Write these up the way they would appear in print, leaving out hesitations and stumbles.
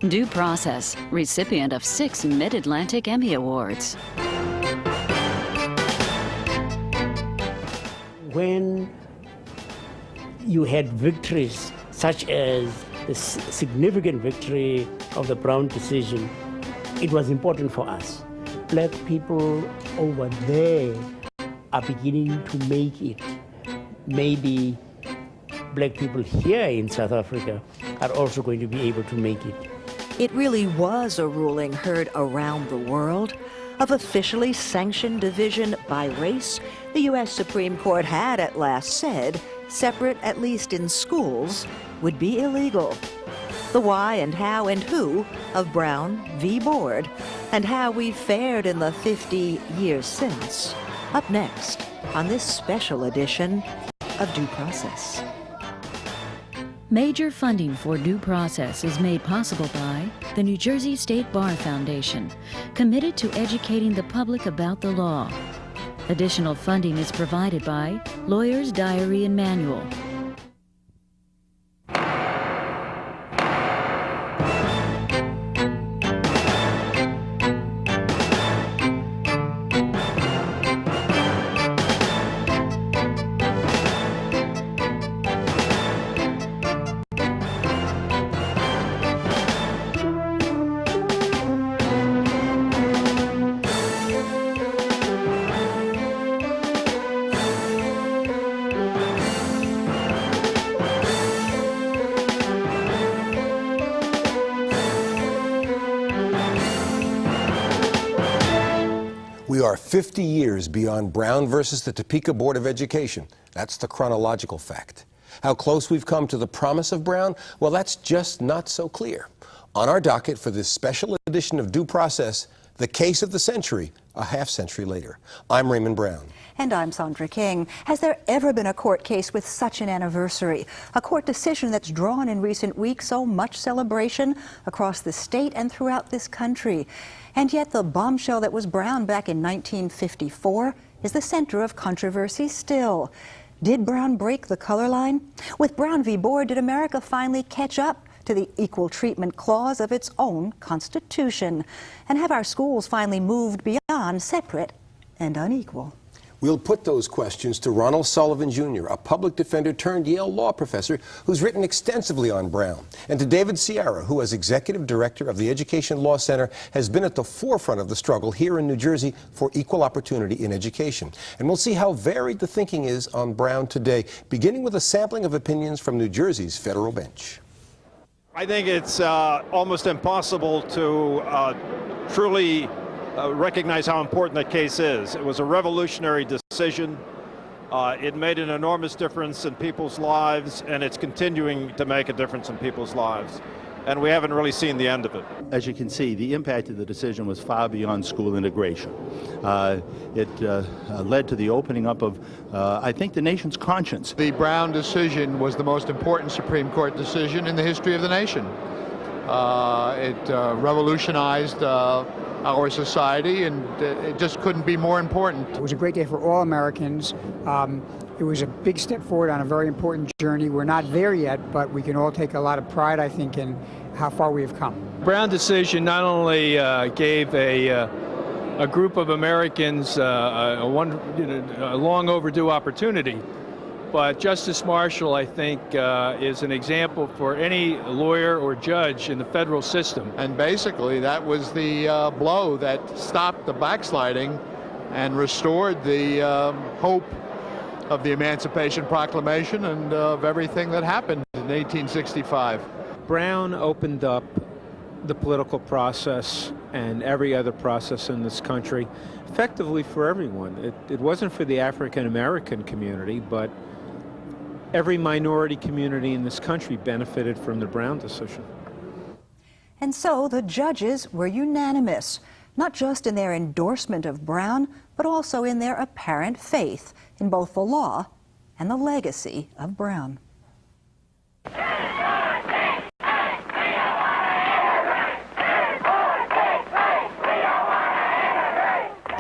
Due Process, recipient of 6 Mid-Atlantic Emmy Awards. When you had victories such as the significant victory of the Brown decision, it was important for us. Black people over there are beginning to make it. Maybe black people here in South Africa are also going to be able to make it. It really was a ruling heard around the world. Of officially sanctioned division by race, the U.S. Supreme Court had at last said separate, at least in schools, would be illegal. The why and how and who of Brown v. Board, and how we've fared in the 50 years since. Up next on this special edition of Due Process. Major funding for Due Process is made possible by the New Jersey State Bar Foundation, committed to educating the public about the law. Additional funding is provided by Lawyer's Diary and Manual. We are 50 years beyond Brown versus the Topeka Board of Education. That's the chronological fact. How close we've come to the promise of Brown? Well, that's just not so clear. On our docket for this special edition of Due Process, the case of the century, a half-century later. I'm Raymond Brown. And I'm Sandra King. Has there ever been a court case with such an anniversary? A court decision that's drawn in recent weeks so much celebration across the state and throughout this country. And yet the bombshell that was Brown back in 1954 is the center of controversy still. Did Brown break the color line? With Brown v. Board, did America finally catch up to the equal treatment clause of its own Constitution? And have our schools finally moved beyond separate and unequal? We'll put those questions to Ronald Sullivan, Jr., a public defender turned Yale law professor who's written extensively on Brown, and to David Sierra, who as executive director of the Education Law Center has been at the forefront of the struggle here in New Jersey for equal opportunity in education. And we'll see how varied the thinking is on Brown today, beginning with a sampling of opinions from New Jersey's federal bench. I think it's almost impossible to truly recognize how important that case is. It was a revolutionary decision. It made an enormous difference in people's lives, and it's continuing to make a difference in people's lives. And we haven't really seen the end of it. As you can see, the impact of the decision was far beyond school integration. It led to the opening up of, I think, the nation's conscience. The Brown decision was the most important Supreme Court decision in the history of the nation. It revolutionized our society, and it just couldn't be more important. It was a great day for all Americans. It was a big step forward on a very important journey. We're not there yet, but we can all take a lot of pride, I think, in how far we have come. Brown decision not only gave a group of Americans a long overdue opportunity, but Justice Marshall, I think, is an example for any lawyer or judge in the federal system. And basically, that was the blow that stopped the backsliding and restored the hope of the Emancipation Proclamation and of everything that happened in 1865. Brown opened up the political process and every other process in this country effectively for everyone. It wasn't for the African American community, but every minority community in this country benefited from the Brown decision. And so the judges were unanimous, not just in their endorsement of Brown, but also in their apparent faith in both the law and the legacy of Brown.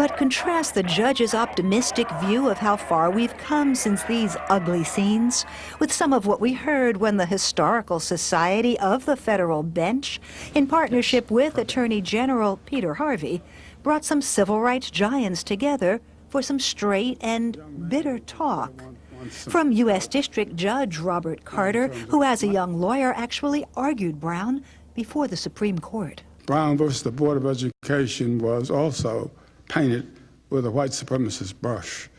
But contrast the judge's optimistic view of how far we've come since these ugly scenes with some of what we heard when the Historical Society of the Federal Bench, in partnership with Attorney General Peter Harvey, brought some civil rights giants together for some straight and bitter talk. From U.S. District Judge Robert Carter, who as a young lawyer actually argued Brown before the Supreme Court. Brown versus the Board of Education was also painted with a white supremacist brush.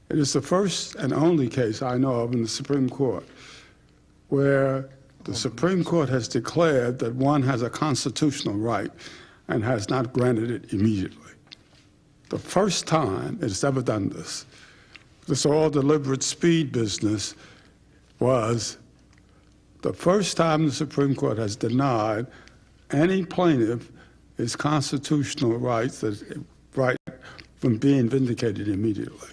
It is the first and only case I know of in the Supreme Court where the Supreme Court has declared that one has a constitutional right and has not granted it immediately. The first time it has ever done this. This all deliberate speed business was the first time the Supreme Court has denied any plaintiff his constitutional rights, right from being vindicated immediately.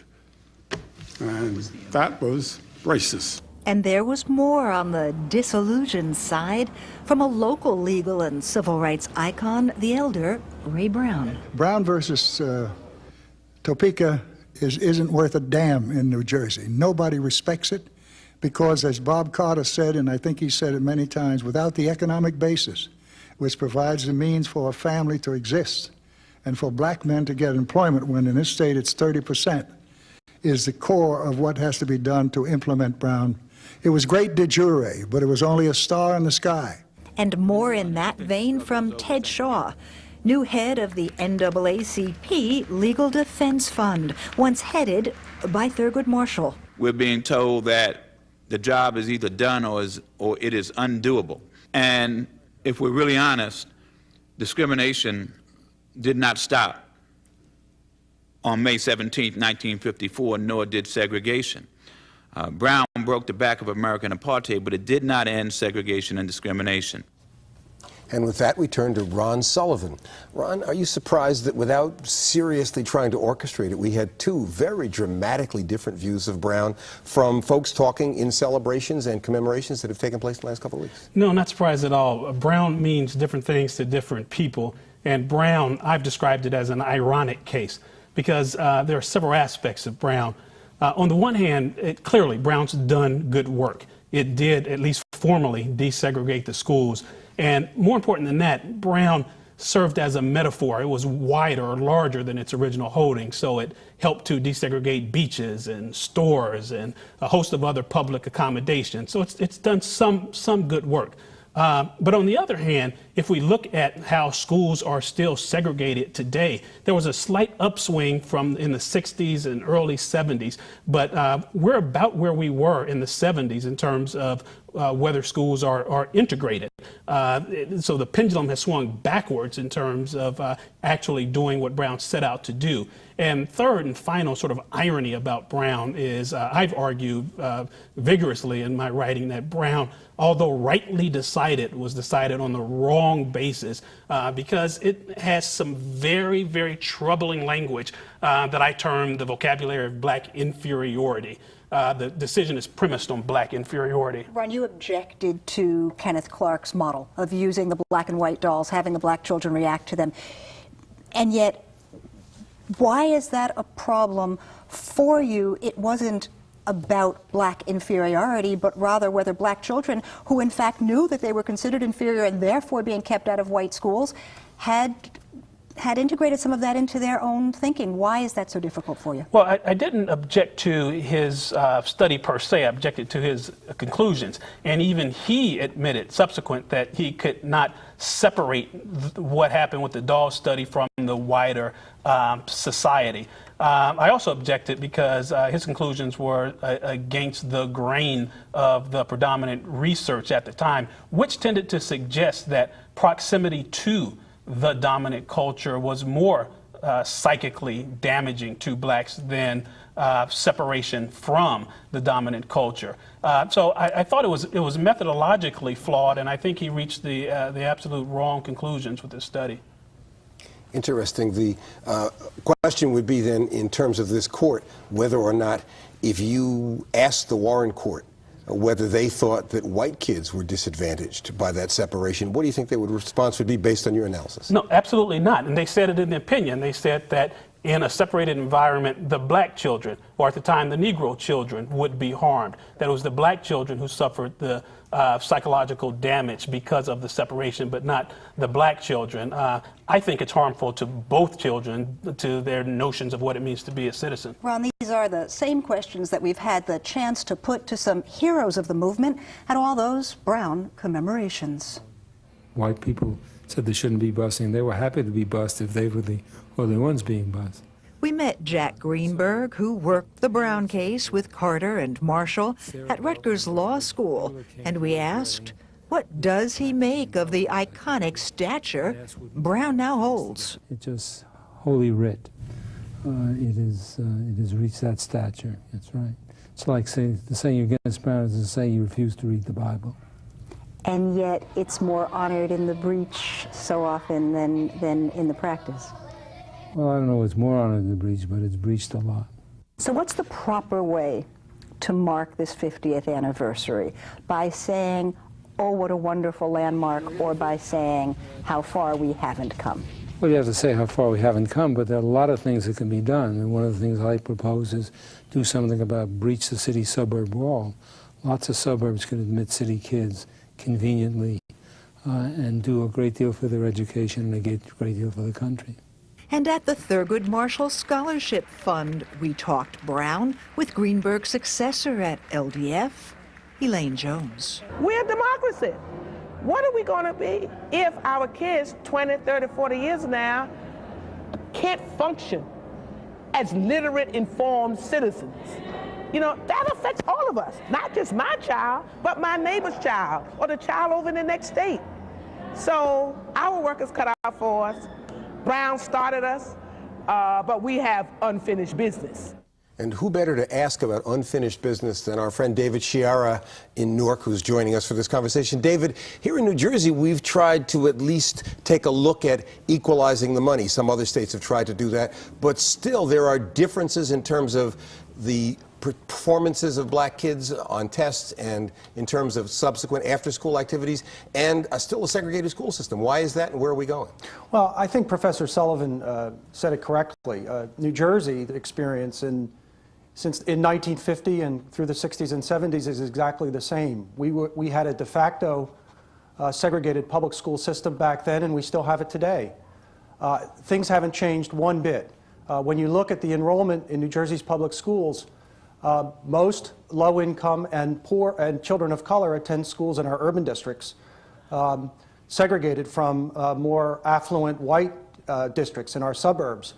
And that was racist. And there was more on the disillusioned side from a local legal and civil rights icon, the elder Ray Brown. Brown versus Topeka isn't worth a damn in New Jersey. Nobody respects it because, as Bob Carter said, and I think he said it many times, without the economic basis, which provides the means for a family to exist and for black men to get employment, when in this state it's 30%, is the core of what has to be done to implement Brown. It was great de jure, but it was only a star in the sky. And more in that vein from Ted Shaw, new head of the NAACP Legal Defense Fund, once headed by Thurgood Marshall. We're being told that the job is either done or it is undoable. And if we're really honest, discrimination did not stop on May 17, 1954, nor did segregation. Brown broke the back of American apartheid, but it did not end segregation and discrimination. And with that, we turn to Ron Sullivan. Ron, are you surprised that without seriously trying to orchestrate it, we had two very dramatically different views of Brown from folks talking in celebrations and commemorations that have taken place in the last couple of weeks? No, not surprised at all. Brown means different things to different people. And Brown, I've described it as an ironic case because there are several aspects of Brown. On the one hand, clearly, Brown's done good work. It did, at least formally, desegregate the schools. And more important than that, Brown served as a metaphor. It was wider or larger than its original holding, so it helped to desegregate beaches and stores and a host of other public accommodations. So it's done some good work. But on the other hand, if we look at how schools are still segregated today, there was a slight upswing in the 60s and early 70s, but we're about where we were in the 70s in terms of whether schools are integrated. So the pendulum has swung backwards in terms of actually doing what Brown set out to do. And third and final sort of irony about Brown is I've argued vigorously in my writing that Brown, although rightly decided, was decided on the wrong basis because it has some very, very troubling language that I term the vocabulary of black inferiority. The decision is premised on black inferiority. Ron, you objected to Kenneth Clark's model of using the black and white dolls, having the black children react to them. And yet, why is that a problem for you? It wasn't about black inferiority, but rather whether black children, who in fact knew that they were considered inferior and therefore being kept out of white schools, had integrated some of that into their own thinking. Why is that so difficult for you? Well, I didn't object to his study per se. I objected to his conclusions. And even he admitted subsequent that he could not separate what happened with the doll study from the wider society. I also objected because his conclusions were against the grain of the predominant research at the time, which tended to suggest that proximity to the dominant culture was more psychically damaging to blacks than separation from the dominant culture. So I thought it was methodologically flawed, and I think he reached the absolute wrong conclusions with this study. Interesting. The question would be then, in terms of this court, whether or not, if you asked the Warren Court whether they thought that white kids were disadvantaged by that separation, what do you think their response would be based on your analysis? No, absolutely not. And they said it in the opinion. They said that in a separated environment, the black children, or at the time the Negro children, would be harmed. That it was the black children who suffered the psychological damage because of the separation, but not the black children. I think it's harmful to both children, to their notions of what it means to be a citizen. Ron, these are the same questions that we've had the chance to put to some heroes of the movement at all those Brown commemorations. White people said they shouldn't be busing. They were happy to be bused if they were the only ones being bused. We met Jack Greenberg, who worked the Brown case with Carter and Marshall at Rutgers Law School, and we asked, what does he make of the iconic stature Brown now holds? It's just Holy Writ. It has reached that stature. That's right. It's like to say you're against Brown is to say you refuse to read the Bible. And yet it's more honored in the breach so often than in the practice. Well, I don't know what's more honored in the breach, but it's breached a lot. So what's the proper way to mark this 50th anniversary? By saying, oh, what a wonderful landmark, or by saying how far we haven't come? Well, you have to say how far we haven't come, but there are a lot of things that can be done. And one of the things I propose is do something about breach the city suburb wall. Lots of suburbs can admit city kids conveniently and do a great deal for their education and a great deal for the country. And at the Thurgood Marshall Scholarship Fund, we talked Brown with Greenberg's successor at LDF, Elaine Jones. We're a democracy. What are we going to be if our kids 20, 30, 40 years now can't function as literate, informed citizens? You know, that affects all of us, not just my child, but my neighbor's child or the child over in the next state. So our work is cut out for us. Brown started us, but we have unfinished business. And who better to ask about unfinished business than our friend David Chiara in Newark, who's joining us for this conversation. David, here in New Jersey, we've tried to at least take a look at equalizing the money. Some other states have tried to do that, but still there are differences in terms of the performances of black kids on tests and in terms of subsequent after-school activities, and still a segregated school system. Why is that, and where are we going? Well, I think Professor Sullivan said it correctly. New Jersey, the experience in 1950 and through the 60s and 70s is exactly the same. We had a de facto segregated public school system back then, and we still have it today. Things haven't changed one bit. When you look at the enrollment in New Jersey's public schools, most low-income and poor and children of color attend schools in our urban districts, segregated from more affluent white districts in our suburbs,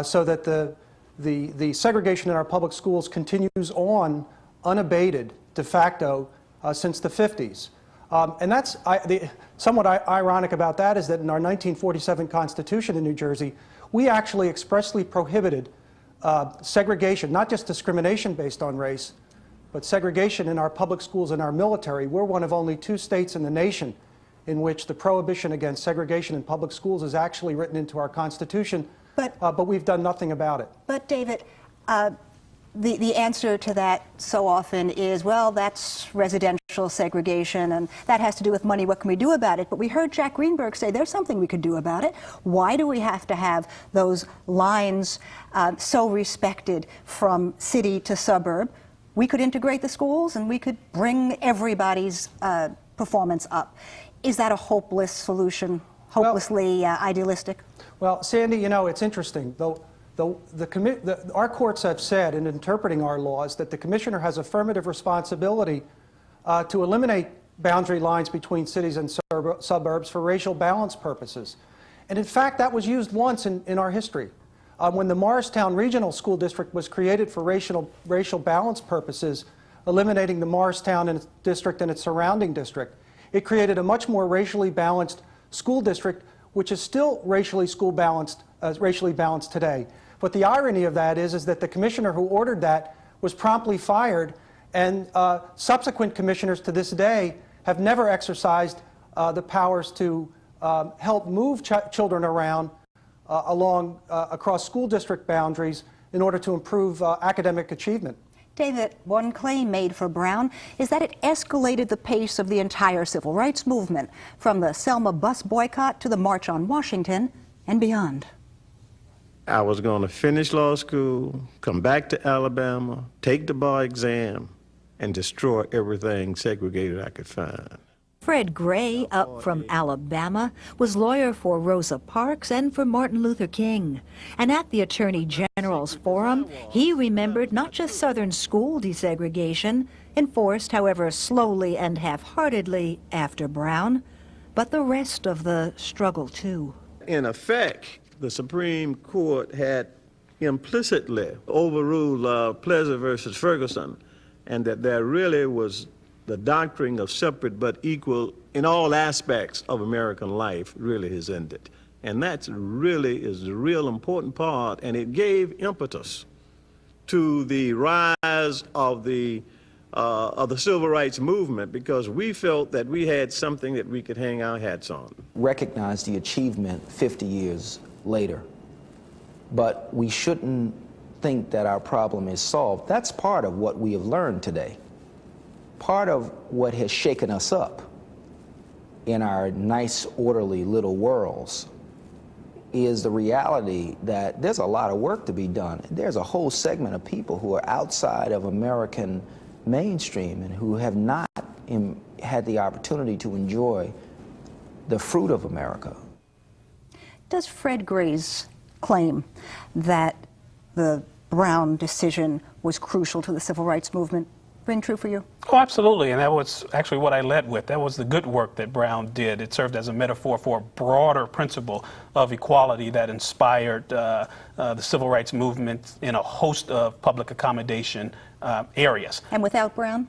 so that the segregation in our public schools continues on unabated de facto since the 50s. And that's somewhat ironic about that is that in our 1947 Constitution in New Jersey, we actually expressly prohibited segregation, not just discrimination based on race, but segregation in our public schools and our military. We're one of only 2 states in the nation in which the prohibition against segregation in public schools is actually written into our Constitution, but we've done nothing about it. But David, the answer to that so often is, well, that's residential segregation, and that has to do with money. What can we do about it? But we heard Jack Greenberg say there's something we could do about it. Why do we have to have those lines so respected from city to suburb? We could integrate the schools, and we could bring everybody's performance up. Is that a hopeless solution, hopelessly idealistic? Well, Sandy, you know, it's interesting. Our courts have said in interpreting our laws that the commissioner has affirmative responsibility to eliminate boundary lines between cities and suburbs for racial balance purposes. And in fact, that was used once in our history. When the Morristown Regional School District was created for racial balance purposes, eliminating the Morristown district and its surrounding district, it created a much more racially balanced school district, which is still racially balanced today. But the irony of that is that the commissioner who ordered that was promptly fired, and subsequent commissioners to this day have never exercised the powers to help move children around across school district boundaries in order to improve academic achievement. David, one claim made for Brown is that it escalated the pace of the entire civil rights movement, from the Selma bus boycott to the March on Washington and beyond. I was going to finish law school, come back to Alabama, take the bar exam, and destroy everything segregated I could find. Fred Gray, up from Alabama, was lawyer for Rosa Parks and for Martin Luther King. And at the Attorney General's Forum, he remembered not just Southern school desegregation, enforced, however, slowly and half-heartedly after Brown, but the rest of the struggle, too. In effect, the Supreme Court had implicitly overruled Pleasant versus Ferguson, and that there really was the doctrine of separate but equal in all aspects of American life really has ended. And that really is the real important part, and it gave impetus to the rise of the civil rights movement, because we felt that we had something that we could hang our hats on. Recognize the achievement 50 years later, but we shouldn't think that our problem is solved. That's part of what we have learned today. Part of what has shaken us up in our nice, orderly little worlds is the reality that there's a lot of work to be done. There's a whole segment of people who are outside of American mainstream and who have not had the opportunity to enjoy the fruit of America. Does Fred Gray's claim that the Brown decision was crucial to the civil rights movement ring true for you? Oh, absolutely, and that was actually what I led with. That was the good work that Brown did. It served as a metaphor for a broader principle of equality that inspired the civil rights movement in a host of public accommodation areas. And without Brown?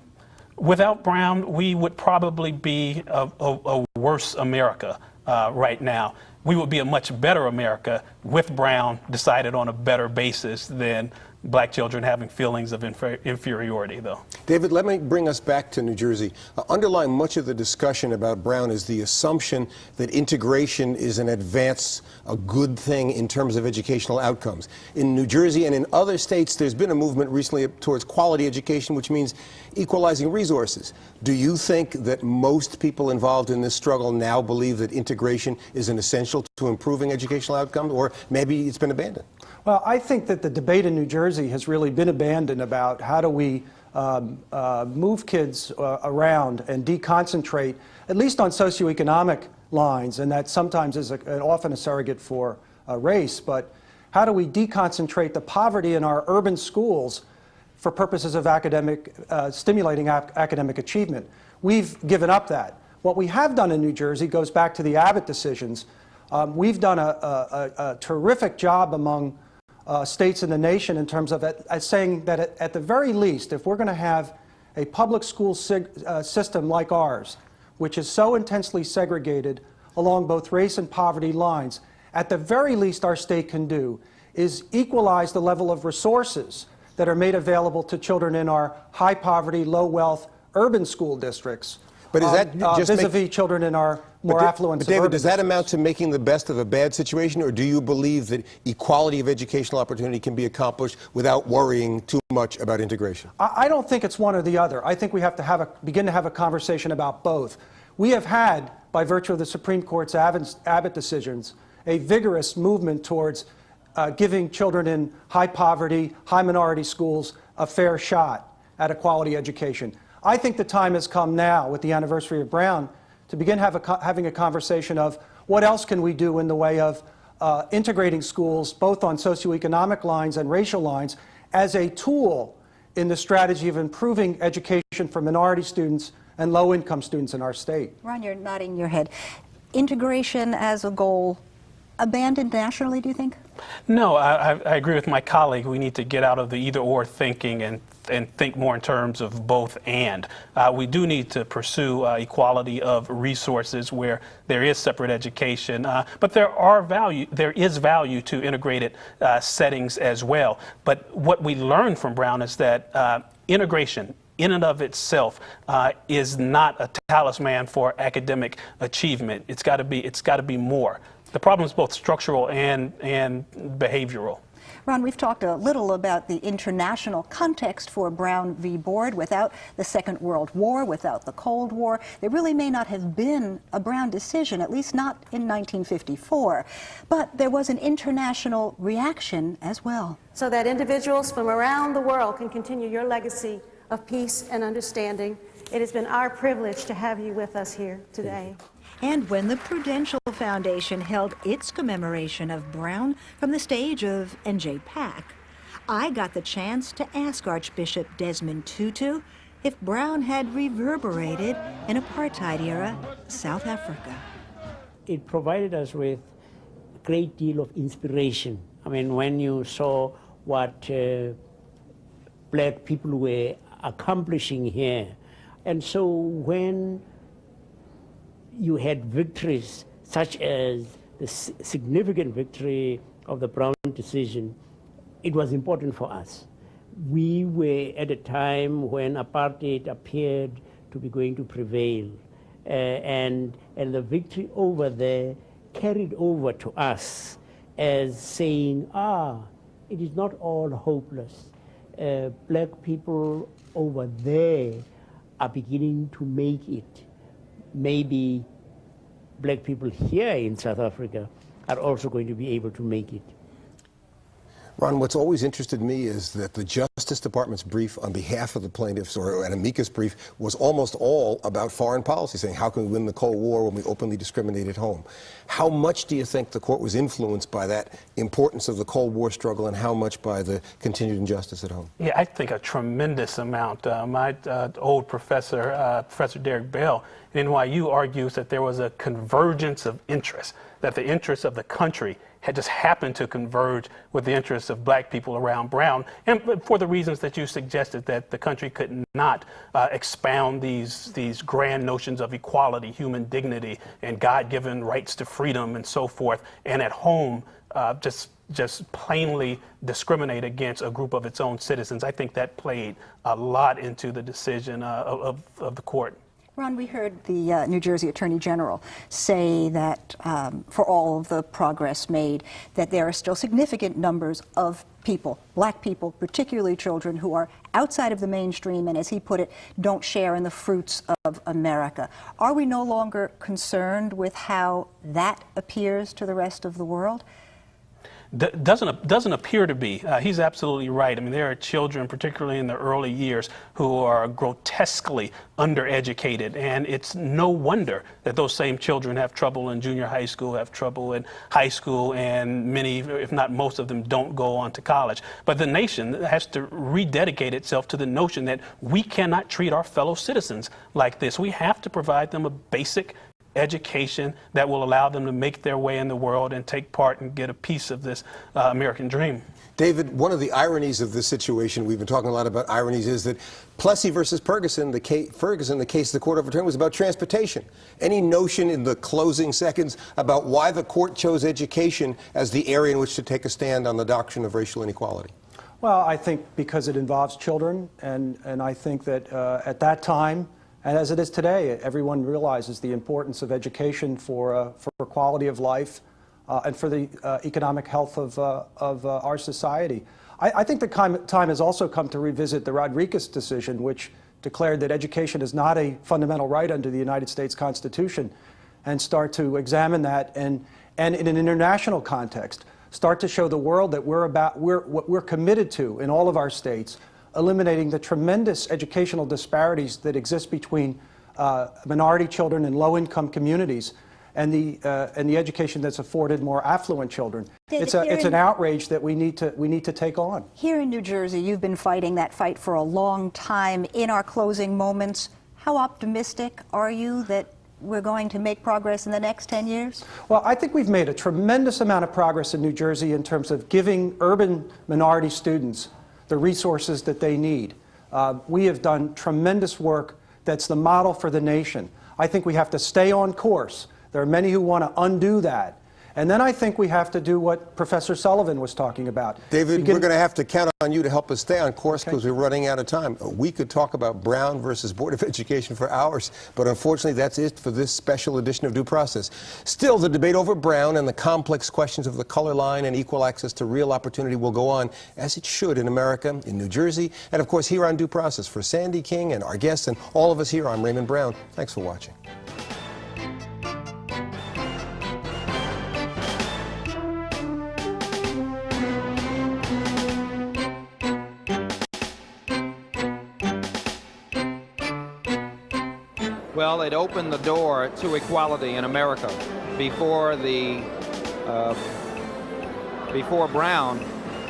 Without Brown, we would probably be a worse America right now. We would be a much better America with Brown decided on a better basis than black children having feelings of inferiority, though. David, let me bring us back to New Jersey. Underlying much of the discussion about Brown is the assumption that integration is an advance, a good thing in terms of educational outcomes. In New Jersey and in other states, there's been a movement recently towards quality education, which means equalizing resources. Do you think that most people involved in this struggle now believe that integration is an essential to improving educational outcomes, or maybe it's been abandoned? Well, I think that the debate in New Jersey has really been abandoned about how do we move kids around and deconcentrate, at least on socioeconomic lines, and that sometimes is often a surrogate for race, but how do we deconcentrate the poverty in our urban schools for purposes of stimulating academic achievement? We've given up that. What we have done in New Jersey goes back to the Abbott decisions. We've done a terrific job among states in the nation in terms of saying that at the very least, if we're going to have a public school system like ours, which is so intensely segregated along both race and poverty lines, at the very least our state can do is equalize the level of resources that are made available to children in our high poverty, low wealth urban school districts. But is that just vis-a-vis children in our more affluent But David, does that amount to making the best of a bad situation, or do you believe that equality of educational opportunity can be accomplished without worrying too much about integration? I don't think it's one or the other. I think we have to begin to have a conversation about both. We have had, by virtue of the Supreme Court's Abbott decisions, a vigorous movement towards giving children in high poverty, high minority schools a fair shot at a quality education. I think the time has come now, with the anniversary of Brown, to begin having a conversation of what else can we do in the way of integrating schools, both on socioeconomic lines and racial lines, as a tool in the strategy of improving education for minority students and low-income students in our state. Ron, you're nodding your head. Integration as a goal abandoned nationally, do you think? No, I agree with my colleague. We need to get out of the either-or thinking and think more in terms of both and. We do need to pursue equality of resources where there is separate education, but there is value to integrated settings as well. But what we learned from Brown is that integration in and of itself is not a talisman for academic achievement. It's got to be more. The problem is both structural and behavioral. Ron, we've talked a little about the international context for Brown v. Board. Without the Second World War, without the Cold War, there really may not have been a Brown decision, at least not in 1954. But there was an international reaction as well. So that individuals from around the world can continue your legacy of peace and understanding. It has been our privilege to have you with us here today. And when the Prudential Foundation held its commemoration of Brown from the stage of NJPAC, I got the chance to ask Archbishop Desmond Tutu if Brown had reverberated in apartheid-era South Africa. It provided us with a great deal of inspiration. I mean, when you saw what black people were accomplishing here, and so when you had victories such as the significant victory of the Brown decision, it was important for us. We were at a time when apartheid appeared to be going to prevail, and the victory over there carried over to us as saying, it is not all hopeless. Black people over there are beginning to make it. Maybe black people here in South Africa are also going to be able to make it. Ron, what's always interested me is that the Justice Department's brief on behalf of the plaintiffs, or an amicus brief, was almost all about foreign policy, saying how can we win the Cold War when we openly discriminate at home? How much do you think the court was influenced by that importance of the Cold War struggle, and how much by the continued injustice at home? Yeah, I think a tremendous amount. My old professor, Professor Derek Bell at NYU, argues that there was a convergence of interests, that the interests of the country had just happened to converge with the interests of black people around Brown, and for the reasons that you suggested, that the country could not expound these grand notions of equality, human dignity, and God-given rights to freedom and so forth, and at home just plainly discriminate against a group of its own citizens. I think that played a lot into the decision of the court. Ron, we heard the New Jersey Attorney General say that for all of the progress made, that there are still significant numbers of people, black people, particularly children, who are outside of the mainstream and, as he put it, don't share in the fruits of America. Are we no longer concerned with how that appears to the rest of the world? Doesn't appear to be. He's absolutely right. I mean, there are children, particularly in the early years, who are grotesquely undereducated, and it's no wonder that those same children have trouble in junior high school, have trouble in high school, and many, if not most of them, don't go on to college. But the nation has to rededicate itself to the notion that we cannot treat our fellow citizens like this. We have to provide them a basic education that will allow them to make their way in the world and take part and get a piece of this American dream. David, one of the ironies of this situation, we've been talking a lot about ironies, is that Plessy versus Ferguson, the case the court overturned, was about transportation. Any notion in the closing seconds about why the court chose education as the area in which to take a stand on the doctrine of racial inequality? Well, I think because it involves children, and I think that at that time, and as it is today, everyone realizes the importance of education for quality of life and for the economic health of our society. I think the time has also come to revisit the Rodriguez decision, which declared that education is not a fundamental right under the United States Constitution, and start to examine that and in an international context, start to show the world that what we're committed to in all of our states, eliminating the tremendous educational disparities that exist between minority children in low-income communities and the education that's afforded more affluent children. David, it's an outrage that we need to take on. Here in New Jersey, you've been fighting that fight for a long time. In our closing moments, how optimistic are you that we're going to make progress in the next 10 years? Well, I think we've made a tremendous amount of progress in New Jersey in terms of giving urban minority students the resources that they need. We have done tremendous work that's the model for the nation. I think we have to stay on course. There are many who want to undo that. And then I think we have to do what Professor Sullivan was talking about. David, we're going to have to count on on you to help us stay on course because we're running out of time. We could talk about Brown versus Board of Education for hours, but unfortunately that's it for this special edition of Due Process. Still, the debate over Brown and the complex questions of the color line and equal access to real opportunity will go on, as it should in America, in New Jersey, and of course here on Due Process. For Sandy King and our guests and all of us here, I'm Raymond Brown. Thanks for watching. Well, it opened the door to equality in America. Before Brown,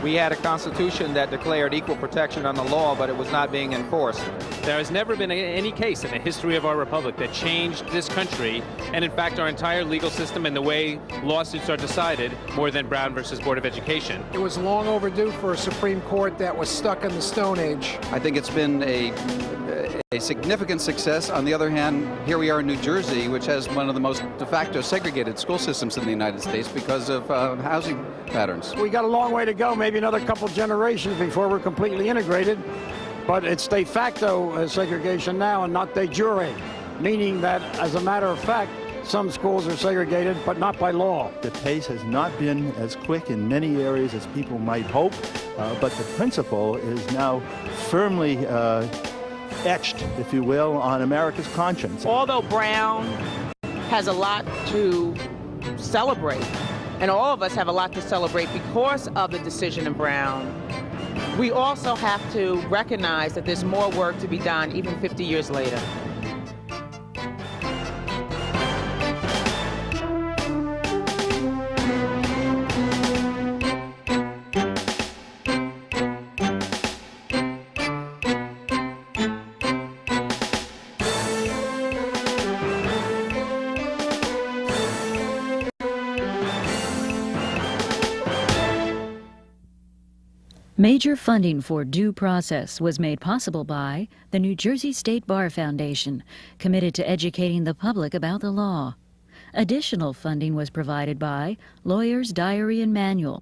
we had a constitution that declared equal protection under law, but it was not being enforced. There has never been any case in the history of our republic that changed this country, and in fact our entire legal system and the way lawsuits are decided, more than Brown versus Board of Education. It was long overdue for a Supreme Court that was stuck in the Stone Age. I think it's been a significant success. On the other hand, here we are in New Jersey, which has one of the most de facto segregated school systems in the United States because of housing patterns. We got a long way to go, maybe another couple generations before we're completely integrated, but it's de facto segregation now and not de jure, meaning that, as a matter of fact, some schools are segregated, but not by law. The pace has not been as quick in many areas as people might hope, but the principle is now firmly etched, if you will, on America's conscience. Although Brown has a lot to celebrate, and all of us have a lot to celebrate because of the decision in Brown, we also have to recognize that there's more work to be done even 50 years later. Major funding for Due Process was made possible by the New Jersey State Bar Foundation, committed to educating the public about the law. Additional funding was provided by Lawyer's Diary and Manual,